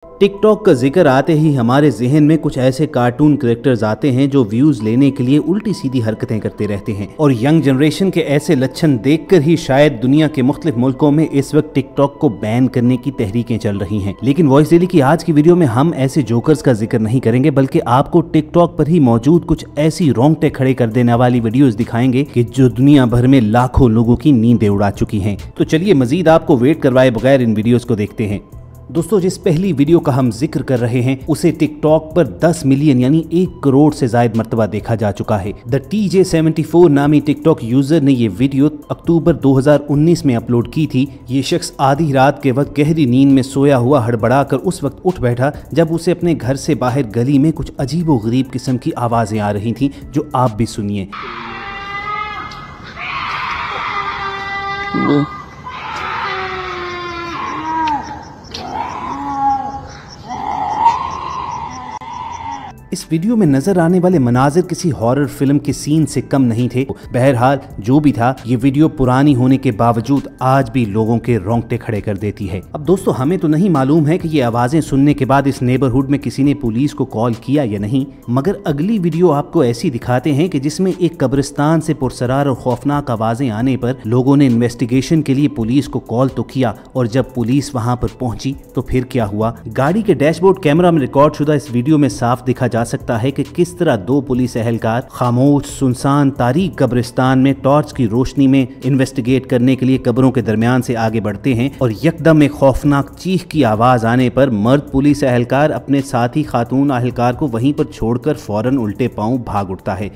TikTok का जिक्र आते ही हमारे जहन में कुछ ऐसे कार्टून कैरेक्टर्स आते हैं जो व्यूज लेने के लिए उल्टी सीधी हरकतें करते रहते हैं और यंग जनरेशन के ऐसे लक्षण देखकर ही शायद दुनिया के मुख्तलिफ मुल्कों में इस वक्त टिकटॉक को बैन करने की तहरीकें चल रही हैं। लेकिन वॉइस डेली की आज की वीडियो में हम ऐसे जोकर्स का जिक्र नहीं करेंगे, बल्कि आपको टिकटॉक पर ही मौजूद कुछ ऐसी रोंगटे खड़े कर देने वाली वीडियोस दिखाएंगे कि जो दुनिया भर में लाखों लोगों की नींदें उड़ा चुकी हैं। तो चलिए मजीद आपको वेट करवाए बगैर इन वीडियोस को देखते हैं। दोस्तों, जिस पहली वीडियो का हम जिक्र कर रहे हैं उसे टिकटॉक पर 10 मिलियन यानी 1 करोड़ से ज्यादा मर्तबा देखा जा चुका है। द TJ74 नामी टिकटॉक यूजर ने ये वीडियो अक्टूबर 2019 में अपलोड की थी। ये शख्स आधी रात के वक्त गहरी नींद में सोया हुआ हड़बड़ा कर उस वक्त उठ बैठा जब उसे अपने घर से बाहर गली में कुछ अजीबो गरीब किस्म की आवाजें आ रही थी, जो आप भी सुनिए। इस वीडियो में नजर आने वाले मनाजिर किसी हॉरर फिल्म के सीन से कम नहीं थे। बहरहाल जो भी था, ये वीडियो पुरानी होने के बावजूद आज भी लोगों के रोंगटे खड़े कर देती है। अब दोस्तों, हमें तो नहीं मालूम है कि ये आवाजें सुनने के बाद इस नेबरहुड में किसी ने पुलिस को कॉल किया या नहीं, मगर अगली वीडियो आपको ऐसी दिखाते हैं कि जिसमें एक कब्रिस्तान से पुरसरार और खौफनाक आवाजें आने पर लोगों ने इन्वेस्टिगेशन के लिए पुलिस को कॉल तो किया, और जब पुलिस वहां पर पहुंची तो फिर क्या हुआ। गाड़ी के डैशबोर्ड कैमरा में रिकॉर्ड शुदा इस वीडियो में साफ दिखा जा सकता है कि किस तरह 2 पुलिस एहलकार खामोश सुनसान तारीक कब्रिस्तान में टॉर्च की रोशनी में इन्वेस्टिगेट करने के लिए कब्रों के दरमियान से आगे बढ़ते हैं, और यकदम एक खौफनाक चीख की आवाज आने पर मर्द पुलिस एहलकार अपने साथी खातून एहलकार को वहीं पर छोड़कर फौरन उल्टे पांव भाग उठता है।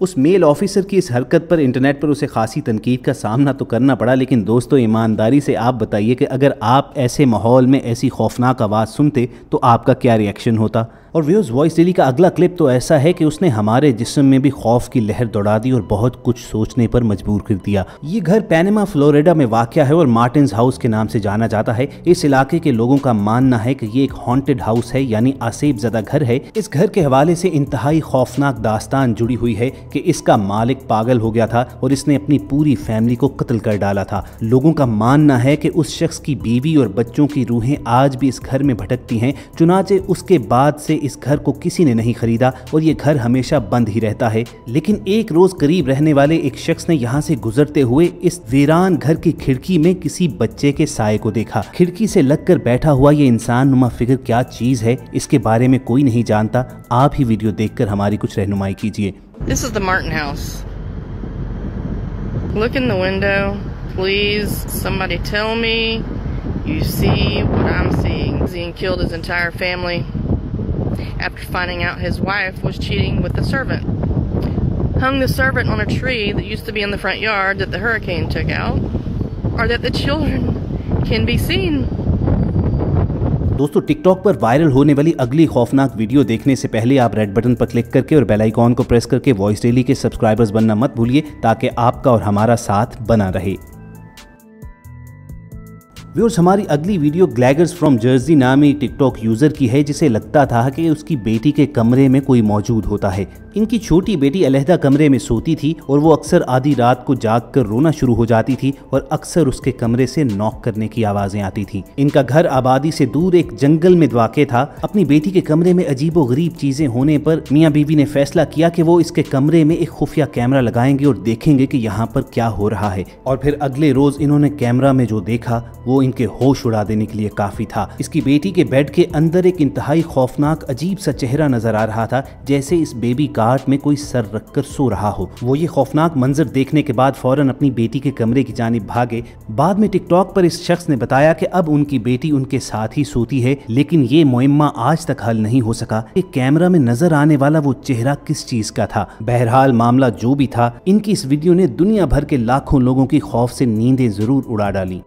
उस मेल ऑफिसर की इस हरकत पर इंटरनेट पर उसे खासी तनकीद का सामना तो करना पड़ा, लेकिन दोस्तों ईमानदारी से आप बताइए कि अगर आप ऐसे माहौल में ऐसी खौफनाक आवाज़ सुनते तो आपका क्या रिएक्शन होता। और व्यूअर्स, वॉइस डेली का अगला क्लिप तो ऐसा है कि उसने हमारे जिस्म में भी खौफ की लहर दौड़ा दी और बहुत कुछ सोचने पर मजबूर कर दिया। ये घर पैनामा फ्लोरिडा में वाक़या है और मार्टिन्स हाउस के नाम से जाना जाता है। इस इलाके के लोगों का मानना है कि ये एक हॉन्टेड हाउस है, यानी आसेब ज़दा घर है। इस घर के हवाले से इंतहाई खौफनाक दास्तान जुड़ी हुई है कि इसका मालिक पागल हो गया था और इसने अपनी पूरी फैमिली को कत्ल कर डाला था। लोगों का मानना है कि उस शख्स की बीवी और बच्चों की रूहें आज भी इस घर में भटकती हैं। चुनाचे उसके बाद से इस घर को किसी ने नहीं खरीदा और ये घर हमेशा बंद ही रहता है। लेकिन एक रोज करीब रहने वाले एक शख्स ने यहाँ से गुजरते हुए इस वीरान घर की खिड़की में किसी बच्चे के साए को देखा। खिड़की से लगकर बैठा हुआ ये इंसान नुमा फिगर क्या चीज है, इसके बारे में कोई नहीं जानता। आप ही वीडियो देखकर हमारी कुछ रहनुमाई कीजिए। This is the Martin house. Look in the window, please. Somebody tell me you see what I'm seeing. He killed his entire family after finding out his wife was cheating with the servant. Hung the servant on a tree that used to be in the front yard that the hurricane took out, or that the children can be seen. दोस्तों, TikTok पर viral होने वाली अगली खौफनाक video देखने से पहले आप रेड बटन पर क्लिक करके और बेल आइकॉन को प्रेस करके वॉइस डेली के सब्सक्राइबर्स बनना मत भूलिए, ताकि आपका और हमारा साथ बना रहे। व्यूअर्स, हमारी अगली वीडियो ग्लैगर्स फ्रॉम जर्सी नामी टिकटॉक यूजर की है, जिसे लगता था कि उसकी बेटी के कमरे में कोई मौजूद होता है। इनकी छोटी बेटी अलहदा कमरे में सोती थी और वो अक्सर आधी रात को जागकर रोना शुरू हो जाती थी और अक्सर उसके कमरे से नॉक करने की आवाजें आती थी। इनका घर आबादी से दूर एक जंगल में वाक़े था। अपनी बेटी के कमरे में अजीबो गरीब चीजें होने पर मियाँ बीवी ने फैसला किया कि वो इसके कमरे में एक खुफिया कैमरा लगाएंगे और देखेंगे कि यहाँ पर क्या हो रहा है। और फिर अगले रोज इन्होंने कैमरा में जो देखा वो इनके होश उड़ा देने के लिए काफी था। इसकी बेटी के बेड के अंदर एक इंतहाई खौफनाक अजीब सा चेहरा नजर आ रहा था, जैसे इस बेबी कार्ट में कोई सर रखकर सो रहा हो। वो ये खौफनाक मंजर देखने के बाद फौरन अपनी बेटी के कमरे की जानिब भागे। बाद में टिकटॉक पर इस शख्स ने बताया कि अब उनकी बेटी उनके साथ ही सोती है, लेकिन ये मुइम्मा आज तक हल नहीं हो सका कि कैमरा में नजर आने वाला वो चेहरा किस चीज का था। बहरहाल मामला जो भी था, इनकी इस वीडियो ने दुनिया भर के लाखों लोगों की खौफ से नींदें जरूर उड़ा डाली।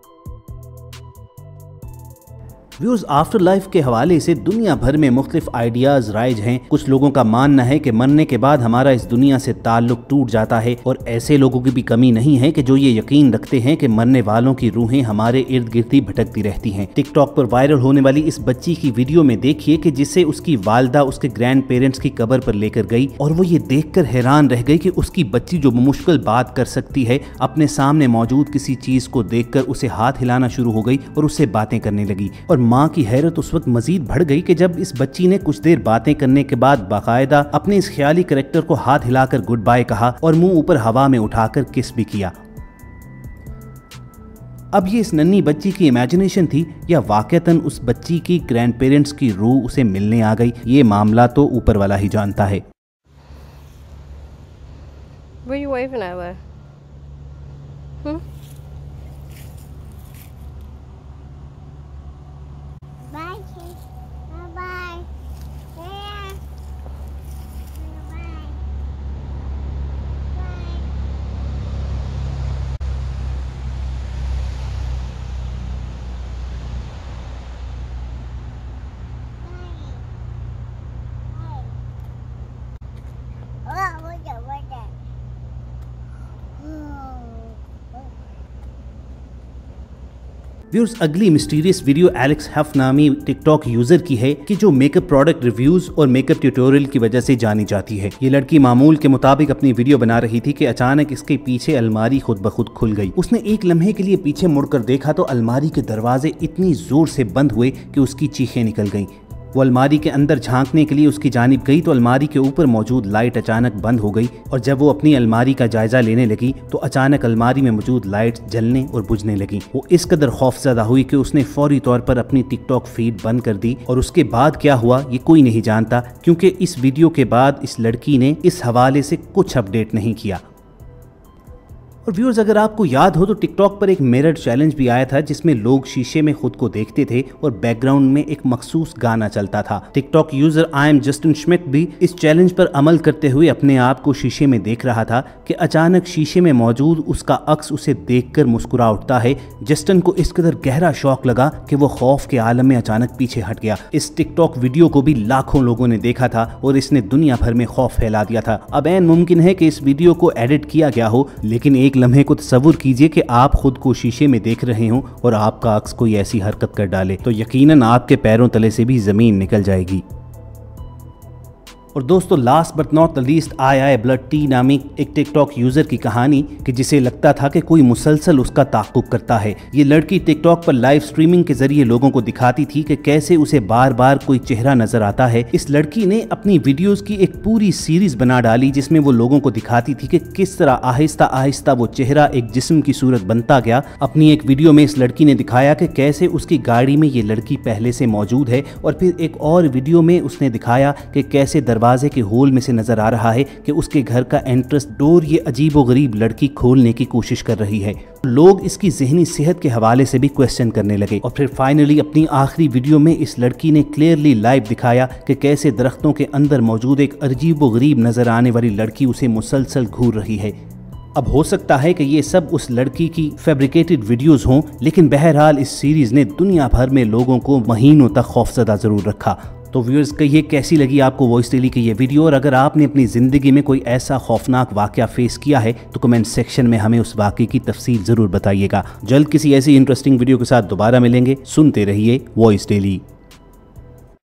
व्यूअर्स, आफ्टर लाइफ के हवाले से दुनिया भर में मुख्तलिफ आइडियाज राइज हैं। कुछ लोगों का मानना है कि मरने के बाद हमारा इस दुनिया से ताल्लुक टूट जाता है, और ऐसे लोगों की भी कमी नहीं है कि जो ये यकीन रखते हैं कि मरने वालों की रूहें हमारे इर्द गिर्द ही भटकती रहती हैं। टिकटॉक पर वायरल होने वाली इस बच्ची की वीडियो में देखिए कि जिसे उसकी वालदा उसके ग्रैंड पेरेंट्स की कब्र पर लेकर गई, और वो ये देखकर हैरान रह गई कि उसकी बच्ची जो मुश्किल बात कर सकती है, अपने सामने मौजूद किसी चीज को देखकर उसे हाथ हिलाना शुरू हो गई और उससे बातें करने लगी। और माँ की हैरत उस वक्त मजीद बढ़ गई कि जब इस बच्ची ने कुछ देर बातें करने के बाद बाकायदा अपने इस ख्याली कैरेक्टर को हाथ हिलाकर गुड बाय कहा और मुंह ऊपर हवा में उठाकर किस भी किया। अब ये इस नन्ही बच्ची की इमेजिनेशन थी या वाकईतन उस बच्ची की ग्रैंड पेरेंट्स की रूह उसे मिलने आ गई, ये मामला तो ऊपर वाला ही जानता है। Where you waving at, Leah? Bye, kid. Bye-bye. Yeah. Bye-bye. Bye. Oh, what's that? Viewers, अगली मिस्टीरियस वीडियो एलेक्स हफ नामी टिकटॉक यूजर की है कि जो मेकअप प्रोडक्ट रिव्यूज और मेकअप ट्यूटोरियल की वजह से जानी जाती है। ये लड़की मामूल के मुताबिक अपनी वीडियो बना रही थी कि अचानक इसके पीछे अलमारी खुद ब खुद खुल गई। उसने एक लम्हे के लिए पीछे मुड़कर देखा तो अलमारी के दरवाजे इतनी जोर से बंद हुए कि उसकी चीखें निकल गईं। वो अलमारी के अंदर झांकने के लिए उसकी जानिब गई तो अलमारी के ऊपर मौजूद लाइट अचानक बंद हो गई, और जब वो अपनी अलमारी का जायजा लेने लगी तो अचानक अलमारी में मौजूद लाइट जलने और बुझने लगी। वो इस कदर खौफजदा हुई कि उसने फौरी तौर पर अपनी टिकटॉक फीड बंद कर दी, और उसके बाद क्या हुआ ये कोई नहीं जानता, क्योंकि इस वीडियो के बाद इस लड़की ने इस हवाले से कुछ अपडेट नहीं किया। और व्यूअर्स, अगर आपको याद हो तो टिकटॉक पर एक मिरर चैलेंज भी आया था जिसमें लोग शीशे में खुद को देखते थे और बैकग्राउंड में एक मखसूस गाना चलता था। TikTok user I am Justin Schmidt भी इस चैलेंज पर अमल करते हुए अपने आप को शीशे में देख रहा था कि अचानक शीशे में मौजूद उसका अक्स उसे देखकर मुस्कुरा उठता है। जस्टिन को इस कदर गहरा शौक लगा कि वो खौफ के आलम में अचानक पीछे हट गया। इस टिकटॉक वीडियो को भी लाखों लोगों ने देखा था और इसने दुनिया भर में खौफ फैला दिया था। अब ऐन मुमकिन है कि इस वीडियो को एडिट किया गया हो, लेकिन एक लम्हे को तसव्वुर कीजिए कि आप खुद को शीशे में देख रहे हो और आपका अक्स कोई ऐसी हरकत कर डाले तो यकीनन आपके पैरों तले से भी जमीन निकल जाएगी। और दोस्तों, last but not the least I blood T नामी एक टिकटॉक यूजर की कहानी कि जिसे लगता था कि कोई मुसलसल उसका ताक़ुब करता है। ये लड़की टिकटॉक पर लाइव स्ट्रीमिंग के जरिए लोगों को दिखाती थी कि कैसे उसे बार बार कोई चेहरा नजर आता है। इस लड़की ने अपनी वीडियोस की एक पूरी सीरीज बना डाली जिसमें वो लोगों को दिखाती थी कि किस तरह आहिस्ता आहिस्ता वो चेहरा एक जिस्म की सूरत बनता गया। अपनी एक वीडियो में इस लड़की ने दिखाया कि कैसे उसकी गाड़ी में ये लड़की पहले से मौजूद है, और फिर एक और वीडियो में उसने दिखाया कि कैसे दरबार दरवाजे के होल में से नजर आ रहा है कि उसके घर का एंट्रेंस डोर ये अजीबोगरीब लड़की खोलने की कोशिश कर रही है। लोग इसकी ज़हनी सेहत के हवाले से भी क्वेश्चन करने लगे और फिर फाइनली अपनी आखिरी वीडियो में इस लड़की ने क्लियरली लाइव दिखाया कि कैसे दरख्तों के अंदर मौजूद एक अजीबोगरीब नजर आने वाली लड़की उसे मुसलसल घूर रही है। अब हो सकता है कि ये सब उस लड़की की फैब्रिकेटेड वीडियोस हों, लेकिन बहरहाल इस सीरीज ने दुनिया भर में लोगों को महीनों तक खौफजदा ज़रूर रखा। तो व्यूअर्स, कहिए कैसी लगी आपको वॉइस डेली की ये वीडियो, और अगर आपने अपनी ज़िंदगी में कोई ऐसा खौफनाक वाक़या फेस किया है तो कमेंट सेक्शन में हमें उस वाक़े की तफसील ज़रूर बताइएगा। जल्द किसी ऐसी इंटरेस्टिंग वीडियो के साथ दोबारा मिलेंगे। सुनते रहिए वॉइस डेली।